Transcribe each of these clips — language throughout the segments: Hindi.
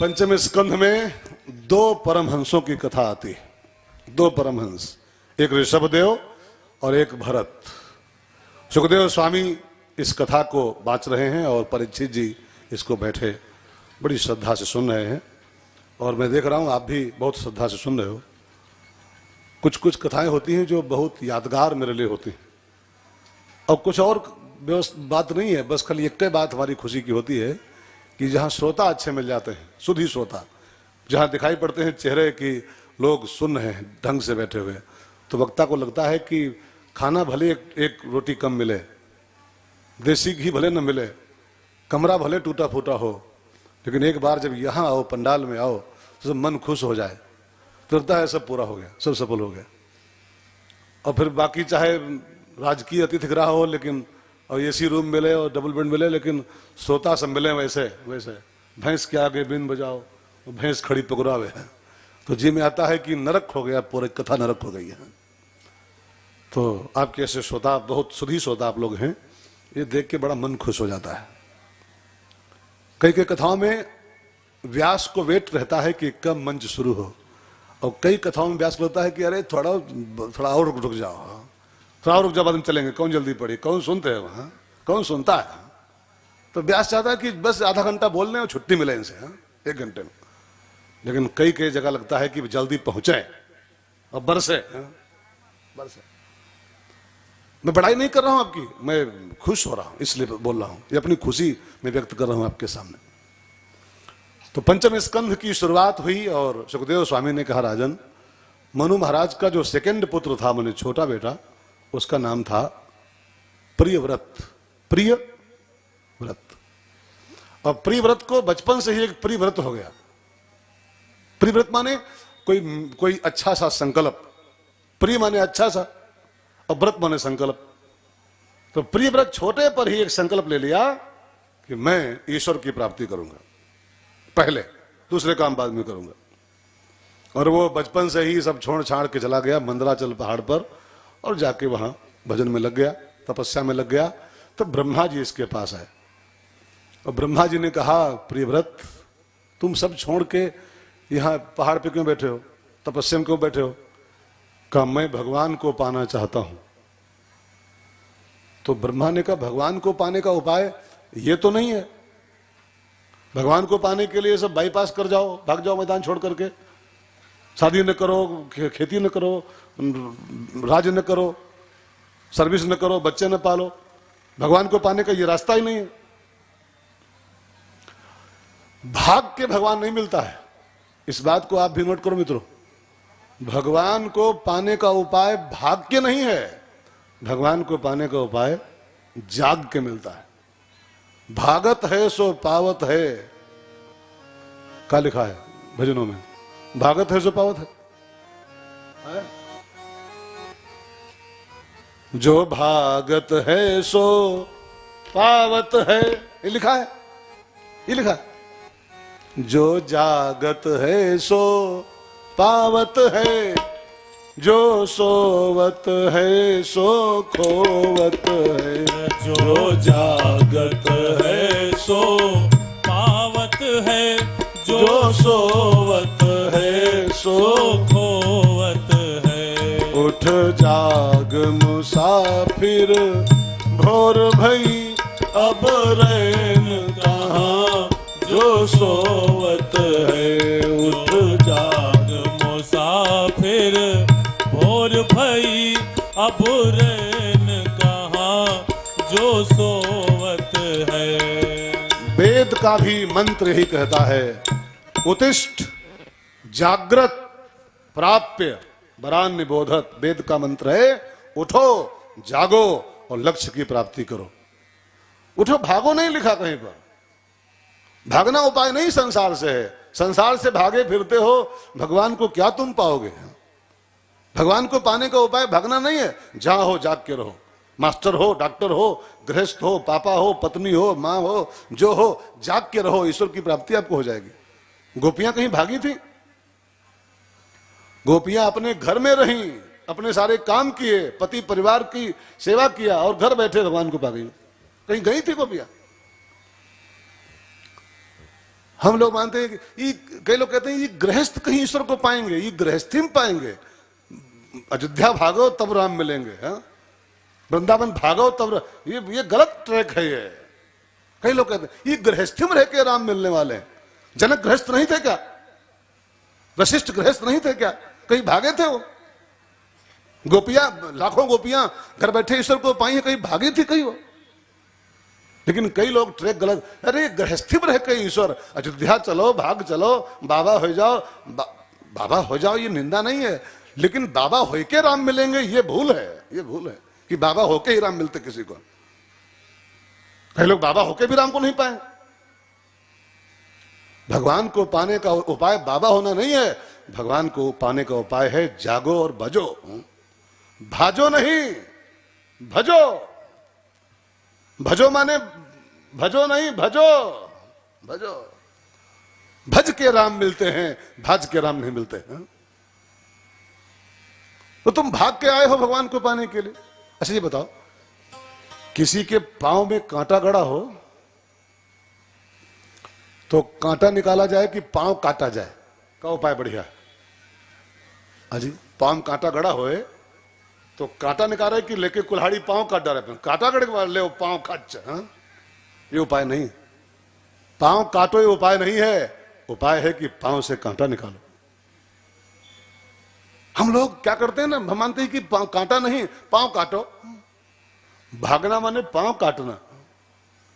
पंचम स्कंध में दो परमहंसों की कथा आती है। दो परमहंस, एक ऋषभदेव और एक भरत। सुखदेव स्वामी इस कथा को बाँच रहे हैं और परीक्षित जी इसको बैठे बड़ी श्रद्धा से सुन रहे हैं। और मैं देख रहा हूँ आप भी बहुत श्रद्धा से सुन रहे हो। कुछ कुछ कथाएं होती हैं जो बहुत यादगार मेरे लिए होती हैं, और कुछ और बात नहीं है, बस खाली एक बात हमारी खुशी की होती है कि जहाँ श्रोता अच्छे मिल जाते हैं, शुद्ध ही श्रोता, जहाँ दिखाई पड़ते हैं चेहरे कि लोग सुन रहे हैं ढंग से बैठे हुए, तो वक्ता को लगता है कि खाना भले एक रोटी कम मिले, देसी घी भले न मिले, कमरा भले टूटा फूटा हो, लेकिन एक बार जब यहाँ आओ, पंडाल में आओ, तो सब मन खुश हो जाए, तो लगता है सब पूरा हो गया, सब सफल हो गया। और फिर बाकी चाहे राजकीय अतिथि ग्रह हो, लेकिन और एसी रूम मिले और डबल बेड मिले, लेकिन श्रोता सब मिले वैसे वैसे भैंस के आगे बिन बजाओ, भैंस खड़ी पकड़ावे है, तो जी में आता है कि नरक हो गया, पूरी कथा नरक हो गई है। तो आपके ऐसे श्रोता, बहुत शुद्ध श्रोता आप लोग हैं, ये देख के बड़ा मन खुश हो जाता है। कई कई कथाओं में व्यास को वेट रहता है कि कब मंच शुरू हो, और कई कथाओं में व्यास को लगता है कि अरे थोड़ा और रुक जाओ, थोड़ा और रुक जाओ, बाद में चलेंगे, कौन जल्दी पड़ी, कौन सुनते हैं वहाँ, कौन सुनता है। तो व्यास चाहता है कि बस आधा घंटा बोलने और छुट्टी मिले इनसे, एक घंटे में। लेकिन कई कई जगह लगता है कि जल्दी पहुंचे और बरसे बरसे। मैं बड़ाई नहीं कर रहा हूं आपकी, मैं खुश हो रहा हूं, इसलिए बोल रहा हूं, ये अपनी खुशी मैं व्यक्त कर रहा हूं आपके सामने। तो पंचम स्कंध की शुरुआत हुई और सुखदेव स्वामी ने कहा, राजन, मनु महाराज का जो सेकंड पुत्र था, मैंने छोटा बेटा, उसका नाम था प्रियव्रत। प्रियव्रत, और प्रियव्रत को बचपन से ही एक प्रियव्रत हो गया। प्रियव्रत माने कोई अच्छा सा संकल्प, प्रिय माने अच्छा सा और व्रत माने संकल्प। तो प्रियव्रत छोटे पर ही एक संकल्प ले लिया कि मैं ईश्वर की प्राप्ति करूंगा पहले, दूसरे काम बाद में करूंगा। और वो बचपन से ही सब छोड़ छाड़ के चला गया मंदराचल पहाड़ पर, और जाके वहां भजन में लग गया, तपस्या में लग गया। तो ब्रह्मा जी इसके पास आए, और ब्रह्मा जी ने कहा, प्रियव्रत, तुम सब छोड़ के यहाँ पहाड़ पे क्यों बैठे हो, तपस्या में क्यों बैठे हो? कहा, मैं भगवान को पाना चाहता हूं। तो ब्रह्मा ने कहा, भगवान को पाने का उपाय ये तो नहीं है, भगवान को पाने के लिए सब बाईपास कर जाओ, भाग जाओ मैदान छोड़ करके, शादी न करो, खेती न करो, राज न करो, सर्विस न करो, बच्चे न पालो, भगवान को पाने का ये रास्ता ही नहीं है। भाग के भगवान नहीं मिलता है, इस बात को आप भी नोट करो मित्रों। भगवान को पाने का उपाय भाग के नहीं है, भगवान को पाने का उपाय जाग के मिलता है। भागत है सो पावत है, क्या लिखा है भजनों में? भागत है सो पावत है। जो भागत है सो पावत है, ये लिखा है, ये लिखा है। जो जागत है सो पावत है, जो सोवत है सो खोवत है। जो जागत है सो पावत है, जो सोवत है सो खोवत है। उठ जाग मुसाफिर भोर भई, अब रैन कहाँ जो सोवत है। उठ जाग मुसाफिर भोर भई, अब रैन कहाँ जो सोवत है। वेद का भी मंत्र ही कहता है, उत्तिष्ठ जागृत प्राप्य वरान निबोधत। वेद का मंत्र है, उठो जागो और लक्ष्य की प्राप्ति करो। उठो, भागो नहीं लिखा कहीं पर, भागना उपाय नहीं संसार से है। संसार से भागे फिरते हो, भगवान को क्या तुम पाओगे? भगवान को पाने का उपाय भागना नहीं है, जहां हो जाग के रहो। मास्टर हो, डॉक्टर हो, गृहस्थ हो, पापा हो, पत्नी हो, माँ हो, जो हो, जाग के रहो, ईश्वर की प्राप्ति आपको हो जाएगी। गोपियां कहीं भागी थी? गोपियां अपने घर में रहीं, अपने सारे काम किए, पति परिवार की सेवा किया, और घर बैठे भगवान को पा गई। कहीं गई थी गोपियां? हम लोग मानते हैं कि ये, कई लोग कहते हैं ये गृहस्थ कहीं ईश्वर को पाएंगे, ये गृहस्थी में पाएंगे। अयोध्या भागो तब राम मिलेंगे, हाँ? वृंदावन भागो तब ये गलत ट्रैक है। ये कई लोग कहते हैं ये गृहस्थी में रह के राम मिलने वाले हैं। जनक गृहस्थ नहीं थे क्या? वशिष्ठ गृहस्थ नहीं थे क्या? कहीं भागे थे वो? गोपियां, लाखों गोपियां घर बैठे ईश्वर को पाई है, कहीं भागी थी कहीं वो? लेकिन कई लोग ट्रैक गलत, अरे गृहस्थी में रह के ईश्वर, अयोध्या चलो, भाग चलो, बाबा हो जाओ, बाबा हो जाओ, ये निंदा नहीं है, लेकिन बाबा होके राम मिलेंगे ये भूल है। ये भूल है कि बाबा होके ही राम मिलते किसी को। कई लोग बाबा होके भी राम को नहीं पाए। भगवान को पाने का उपाय बाबा होना नहीं है, भगवान को पाने का उपाय है जागो और भजो। भाजो नहीं, भजो। भजो माने भजो नहीं, भजो भजो। भज के राम मिलते हैं, भाज के राम नहीं मिलते हैं। तो तुम भाग के आए हो भगवान को पाने के लिए। अच्छा ये बताओ, किसी के पांव में कांटा गड़ा हो तो कांटा निकाला जाए कि पांव काटा जाए, का उपाय बढ़िया है? अजी पांव में कांटा गड़ा होए तो कांटा निकाले कि लेके कुल्हाड़ी पांव काट डाले? कांटा गड़ के ले पांव खच, हाँ? ये उपाय नहीं। पांव काटो ये उपाय नहीं है। उपाय है कि पांव से कांटा निकालो। हम लोग क्या करते हैं ना, हम मानते हैं कि कांटा नहीं, पांव काटो। भागना माने पांव काटना।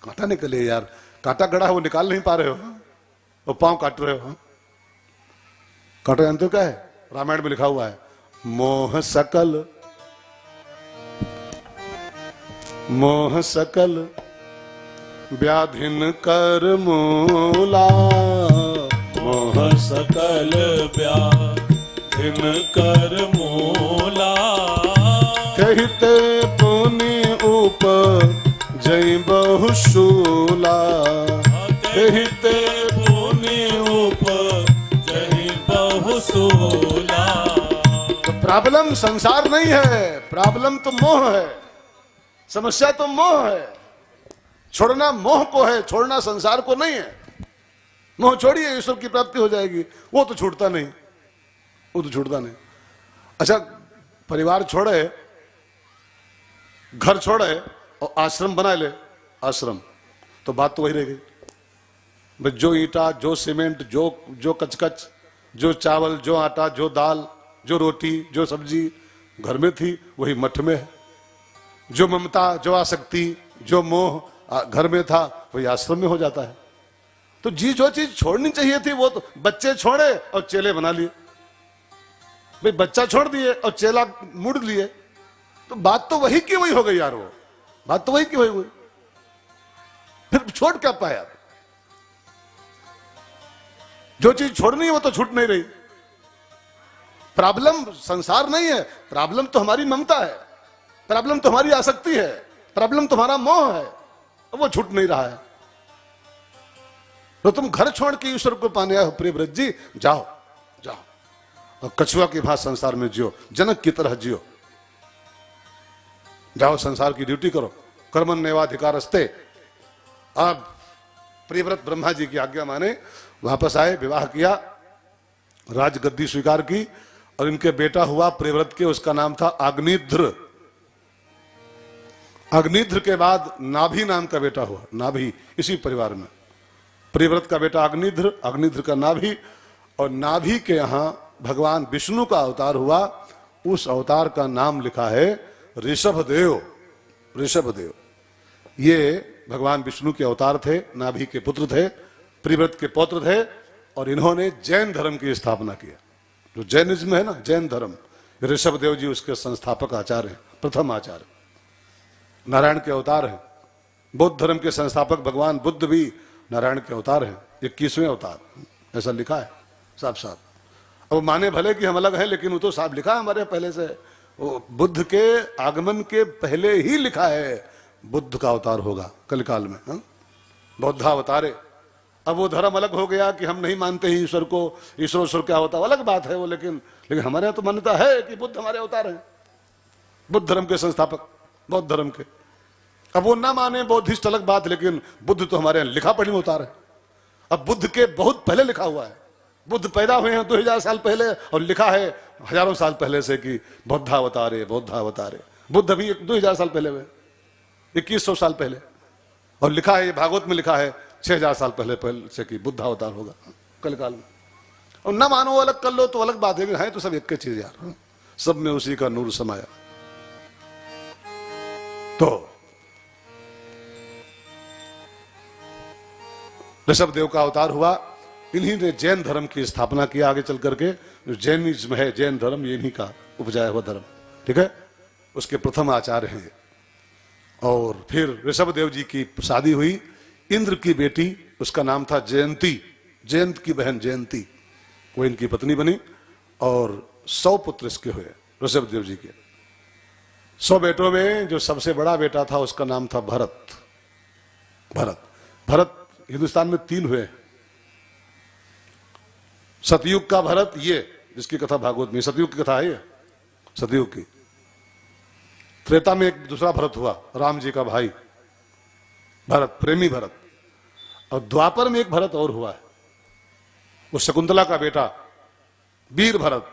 कांटा निकले यार, कांटा गड़ा है वो निकाल नहीं पा रहे हो, वो पांव काट रहे हो। कांटा जानते हो क्या है? रामायण में लिखा हुआ है, मोह सकल, मोह सकल व्याधिन कर मूला। मोह सकल व्याधिन कर मूला। कहते पुनि उप जय बहुशूला। कहते पुनि उप जय बहुशूला। तो प्रॉब्लम संसार नहीं है, प्रॉब्लम तो मोह है। समस्या तो मोह है। छोड़ना मोह को है, छोड़ना संसार को नहीं है। मोह छोड़िए, ईश्वर की प्राप्ति हो जाएगी। वो तो छूटता नहीं, वो तो छूटता नहीं। अच्छा परिवार छोड़े, घर छोड़े और आश्रम बना ले, आश्रम, तो बात तो वही रह गई। जो ईंटा, जो सीमेंट, जो कचकच, जो चावल, जो आटा, जो दाल, जो रोटी, जो सब्जी घर में थी वही मठ में है। जो ममता, जो आसक्ति, जो मोह घर में था वही आश्रम में हो जाता है। तो जो चीज छोड़नी चाहिए थी वो तो बच्चे छोड़े और चेले बना लिए। भाई बच्चा छोड़ दिए और चेला मुड़ लिए, तो बात तो वही की वही हो गई यार। वो बात तो वही की वही हुई, फिर छोड़ क्या पाया? जो चीज छोड़नी है वो तो छूट नहीं रही। प्रॉब्लम संसार नहीं है, प्रॉब्लम तो हमारी ममता है, प्रॉब्लम तो हमारी आसक्ति है, प्रॉब्लम तुम्हारा मोह है, वो छूट नहीं रहा है। तो तुम घर छोड़ के ईश्वर को पाने आए हो प्रिय व्रत जी, जाओ जाओ और कछुआ की भांति संसार में जियो, जनक की तरह जियो। जाओ संसार की ड्यूटी करो, कर्मण्येवाधिकारस्ते। अब प्रियव्रत ब्रह्मा जी की आज्ञा माने वापस आए, विवाह किया, राजगद्दी स्वीकार की और इनके बेटा हुआ प्रियव्रत के, उसका नाम था अग्निध्र। अग्निध्र के बाद नाभि नाम का बेटा हुआ, नाभि इसी परिवार में। प्रियव्रत का बेटा अग्निध्र, अग्निध्र का नाभि, और नाभि के यहां भगवान विष्णु का अवतार हुआ। उस अवतार का नाम लिखा है ऋषभदेव। ऋषभदेव ये भगवान विष्णु के अवतार थे, नाभि के पुत्र थे, प्रियव्रत के पौत्र थे, और इन्होंने जैन धर्म की स्थापना किया। जो जैनिज्म है ना, जैन धर्म, ऋषभदेव जी उसके संस्थापक आचार्य हैं, प्रथम आचार्य, नारायण के अवतार हैं। बौद्ध धर्म के संस्थापक भगवान बुद्ध भी नारायण के अवतार हैं, 21वें अवतार, ऐसा लिखा है साफ साफ। अब माने भले कि हम अलग हैं, लेकिन वो तो साफ लिखा है हमारे पहले से। वो बुद्ध के आगमन के पहले ही लिखा है बुद्ध का अवतार होगा कलिकाल में, बौद्धावतारे। अब वो धर्म अलग हो गया कि हम नहीं मानते ही ईश्वर को, ईश्वर क्या होता है अलग बात है वो, लेकिन हमारे यहाँ तो मान्यता है कि बुद्ध हमारे अवतार हैं, बुद्ध धर्म के संस्थापक, बौद्ध धर्म के। अब वो ना माने बौद्धिस्ट अलग बात, लेकिन बुद्ध तो हमारे यहाँ लिखा पढ़ी में उतार है। अब बुद्ध के बहुत पहले लिखा हुआ है, बुद्ध पैदा हुए हैं 2000 साल पहले और लिखा है हजारों साल पहले से कि बुद्धावतारे बुद्धावतारे। बुद्ध अभी 2000 साल पहले हुए, 2100 साल पहले, और लिखा है, ये भागवत में लिखा है 6000 साल पहले से कि बुद्धावतार होगा कल काल में। और न मानो अलग कर लो तो अलग बात है तो सब एक ही चीज यार, सब में उसी का नूर समाया। तो ऋषभ देव का अवतार हुआ, इन्हीं ने जैन धर्म की स्थापना की। आगे चल करके जो जैनिज्म है, जैन धर्म, ये इन्हीं का उपजाया हुआ धर्म, ठीक है, उसके प्रथम आचार्य हैं। और फिर ऋषभ देव जी की शादी हुई इंद्र की बेटी, उसका नाम था जयंती, जयंत की बहन जयंती, वो इनकी पत्नी बनी। और 100 पुत्र इसके हुए ऋषभ देव जी के। 100 बेटों में जो सबसे बड़ा बेटा था उसका नाम था भरत। भरत भरत हिंदुस्तान में 3 हुए, सतयुग का भरत, ये जिसकी कथा भागवत में, सतयुग की कथा है ये, सतयुग की। त्रेता में एक दूसरा भरत हुआ, राम जी का भाई भरत, प्रेमी भरत। और द्वापर में एक भरत और हुआ है, वो शकुंतला का बेटा वीर भरत,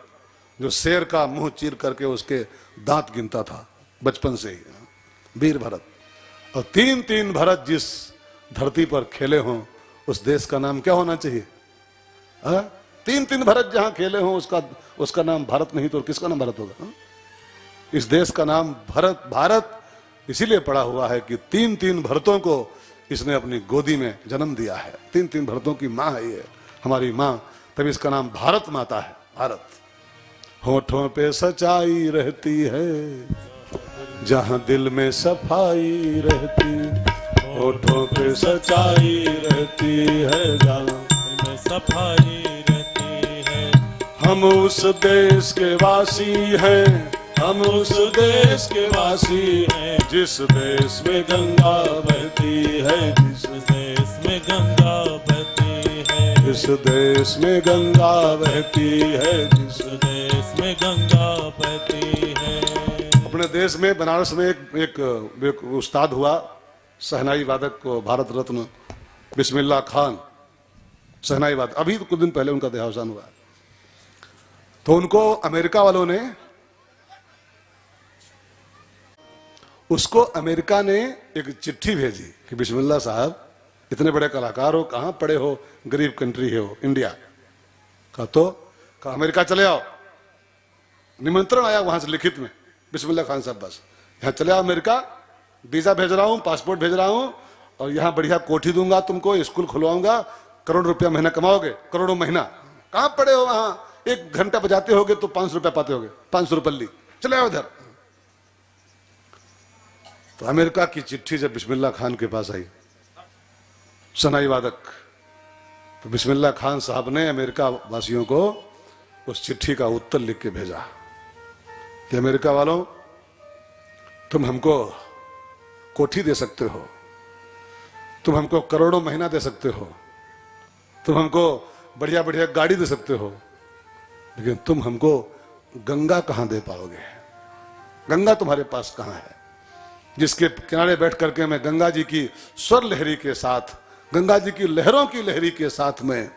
जो शेर का मुंह चीर करके उसके दांत गिनता था बचपन से ही, वीर भरत। और 3 भरत जिस धरती पर खेले हों उस देश का नाम क्या होना चाहिए? 3 भरत जहां खेले हों उसका नाम भारत नहीं तो किसका नाम भारत होगा? इस देश का नाम भारत, भारत इसीलिए पड़ा हुआ है कि 3 भरतों को इसने अपनी गोदी में जन्म दिया है। 3 भरतों की माँ है ये, हमारी माँ, तभी इसका नाम भारत माता है, भारत। होठों पे सच्चाई रहती है जहां दिल में सफाई रहती, होठों पे सच्चाई रहती है जहां दिल में सफाई रहती है। हम उस देश के वासी हैं, हम उस देश के वासी हैं जिस देश में गंगा बहती है, जिस देश में गंगा बहती है, जिस देश में गंगा बहती है, जिस देश में गंगा बहती है। अपने देश में बनारस में एक उस्ताद हुआ, शहनाई वादक को भारत रत्न बिस्मिल्लाह खान, शहनाई वादक, अभी तो कुछ दिन पहले उनका देहावसान हुआ। तो उनको अमेरिका वालों ने, उसको अमेरिका ने एक चिट्ठी भेजी कि बिस्मिल्लाह साहब इतने बड़े कलाकार हो, कहां पड़े हो, गरीब कंट्री है वो इंडिया का, तो कहा अमेरिका चले आओ। निमंत्रण आया वहां से लिखित में, बिस्मिल्लाह खान साहब बस यहाँ चले आओ अमेरिका, वीजा भेज रहा हूं, पासपोर्ट भेज रहा हूं, और यहाँ बढ़िया कोठी दूंगा तुमको, स्कूल खुलवाऊंगा, करोड़ रुपया महीना कमाओगे, करोड़ों महीना। कहां पड़े हो वहां, 1 घंटा बजाते होगे तो 500 रुपया पाते होगे, 500 रुपये, चले आओ इधर। तो अमेरिका की चिट्ठी जब बिस्मिल्लाह खान के पास आई, शहनाई वादक, तो बिस्मिल्लाह खान साहब ने अमेरिका वासियों को उस चिट्ठी का उत्तर लिख के भेजा कि अमेरिका वालों, तुम हमको कोठी दे सकते हो, तुम हमको करोड़ों महीना दे सकते हो, तुम हमको बढ़िया बढ़िया गाड़ी दे सकते हो, लेकिन तुम हमको गंगा कहां दे पाओगे? गंगा तुम्हारे पास कहां है जिसके किनारे बैठ करके मैं गंगा जी की स्वर लहरी के साथ, गंगा जी की लहरों की लहरी के साथ में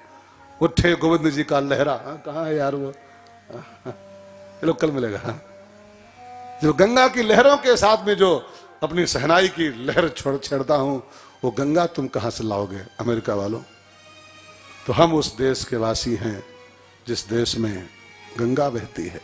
उठे गोविंद जी का लहरा, कहाँ है यार वो, ये लोग कल मिलेगा। जो गंगा की लहरों के साथ में जो अपनी सहनाई की लहर छेड़ता हूं, वो गंगा तुम कहां से लाओगे अमेरिका वालों? तो हम उस देश के वासी हैं जिस देश में गंगा बहती है।